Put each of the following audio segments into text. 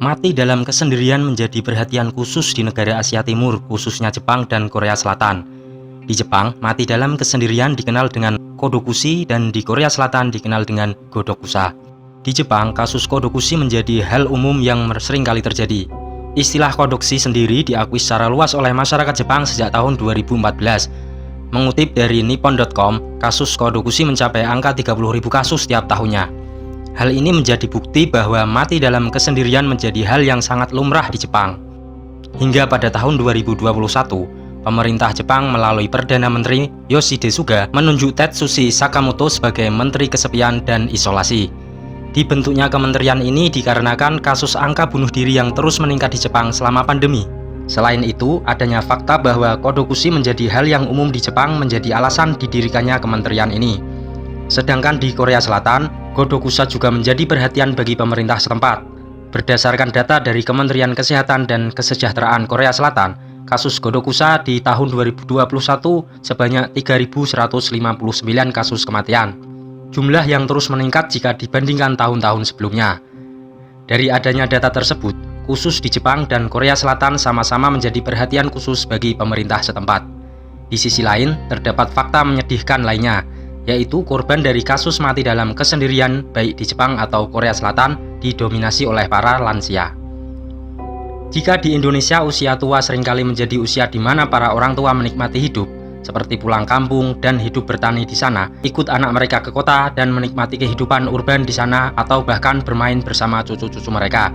Mati dalam kesendirian menjadi perhatian khusus di negara Asia Timur, khususnya Jepang dan Korea Selatan. Di Jepang, mati dalam kesendirian dikenal dengan kodokushi dan di Korea Selatan dikenal dengan godokusa. Di Jepang, kasus kodokushi menjadi hal umum yang sering kali terjadi. Istilah kodokushi sendiri diakui secara luas oleh masyarakat Jepang sejak tahun 2014. Mengutip dari Nippon.com, kasus kodokushi mencapai angka 30.000 kasus setiap tahunnya. Hal ini menjadi bukti bahwa mati dalam kesendirian menjadi hal yang sangat lumrah di Jepang. Hingga pada tahun 2021, pemerintah Jepang melalui Perdana Menteri Yoshide Suga menunjuk Tetsushi Sakamoto sebagai Menteri Kesepian dan Isolasi. Dibentuknya kementerian ini dikarenakan kasus angka bunuh diri yang terus meningkat di Jepang selama pandemi. Selain itu, adanya fakta bahwa kodokushi menjadi hal yang umum di Jepang menjadi alasan didirikannya kementerian ini. Sedangkan di Korea Selatan, godokusa juga menjadi perhatian bagi pemerintah setempat. Berdasarkan data dari Kementerian Kesehatan dan Kesejahteraan Korea Selatan, kasus godokusa di tahun 2021 sebanyak 3.159 kasus kematian. Jumlah yang terus meningkat jika dibandingkan tahun-tahun sebelumnya. Dari adanya data tersebut, khusus di Jepang dan Korea Selatan sama-sama menjadi perhatian khusus bagi pemerintah setempat. Di sisi lain, terdapat fakta menyedihkan lainnya, yaitu korban dari kasus mati dalam kesendirian baik di Jepang atau Korea Selatan didominasi oleh para lansia. Jika di Indonesia usia tua seringkali menjadi usia di mana para orang tua menikmati hidup, seperti pulang kampung dan hidup bertani di sana, ikut anak mereka ke kota dan menikmati kehidupan urban di sana atau bahkan bermain bersama cucu-cucu mereka.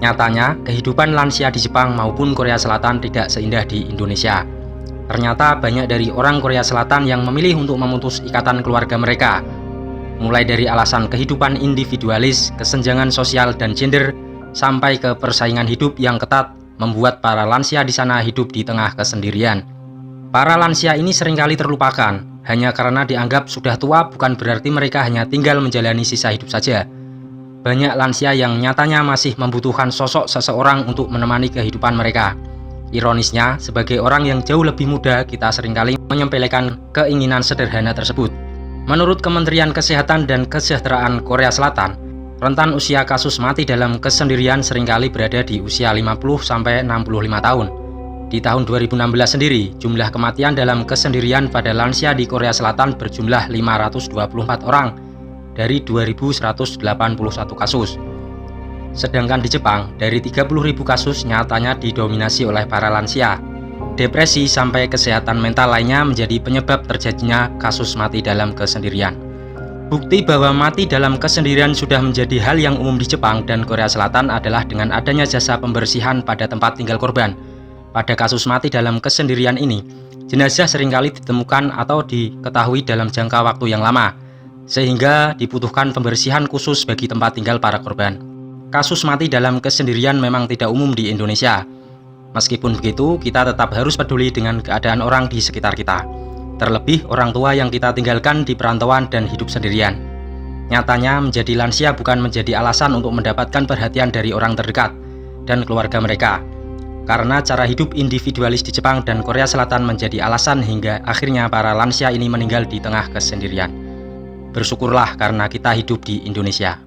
Nyatanya, kehidupan lansia di Jepang maupun Korea Selatan tidak seindah di Indonesia. Ternyata banyak dari orang Korea Selatan yang memilih untuk memutus ikatan keluarga mereka, mulai dari alasan kehidupan individualis, kesenjangan sosial dan gender, sampai ke persaingan hidup yang ketat membuat para lansia di sana hidup di tengah kesendirian. Para lansia ini seringkali terlupakan, hanya karena dianggap sudah tua bukan berarti mereka hanya tinggal menjalani sisa hidup saja. Banyak lansia yang nyatanya masih membutuhkan sosok seseorang untuk menemani kehidupan mereka. Ironisnya, sebagai orang yang jauh lebih muda, kita seringkali menyepelekan keinginan sederhana tersebut. Menurut Kementerian Kesehatan dan Kesejahteraan Korea Selatan, rentan usia kasus mati dalam kesendirian seringkali berada di usia 50-65 tahun. Di tahun 2016 sendiri, jumlah kematian dalam kesendirian pada lansia di Korea Selatan berjumlah 524 orang dari 2.181 kasus. Sedangkan di Jepang, dari 30.000 kasus nyatanya didominasi oleh para lansia. Depresi sampai kesehatan mental lainnya menjadi penyebab terjadinya kasus mati dalam kesendirian. Bukti bahwa mati dalam kesendirian sudah menjadi hal yang umum di Jepang dan Korea Selatan adalah dengan adanya jasa pembersihan pada tempat tinggal korban. Pada kasus mati dalam kesendirian ini, jenazah seringkali ditemukan atau diketahui dalam jangka waktu yang lama, sehingga dibutuhkan pembersihan khusus bagi tempat tinggal para korban. Kasus mati dalam kesendirian memang tidak umum di Indonesia. Meskipun begitu, kita tetap harus peduli dengan keadaan orang di sekitar kita. Terlebih orang tua yang kita tinggalkan di perantauan dan hidup sendirian. Nyatanya, menjadi lansia bukan menjadi alasan untuk mendapatkan perhatian dari orang terdekat dan keluarga mereka. Karena cara hidup individualis di Jepang dan Korea Selatan menjadi alasan hingga akhirnya para lansia ini meninggal di tengah kesendirian. Bersyukurlah karena kita hidup di Indonesia.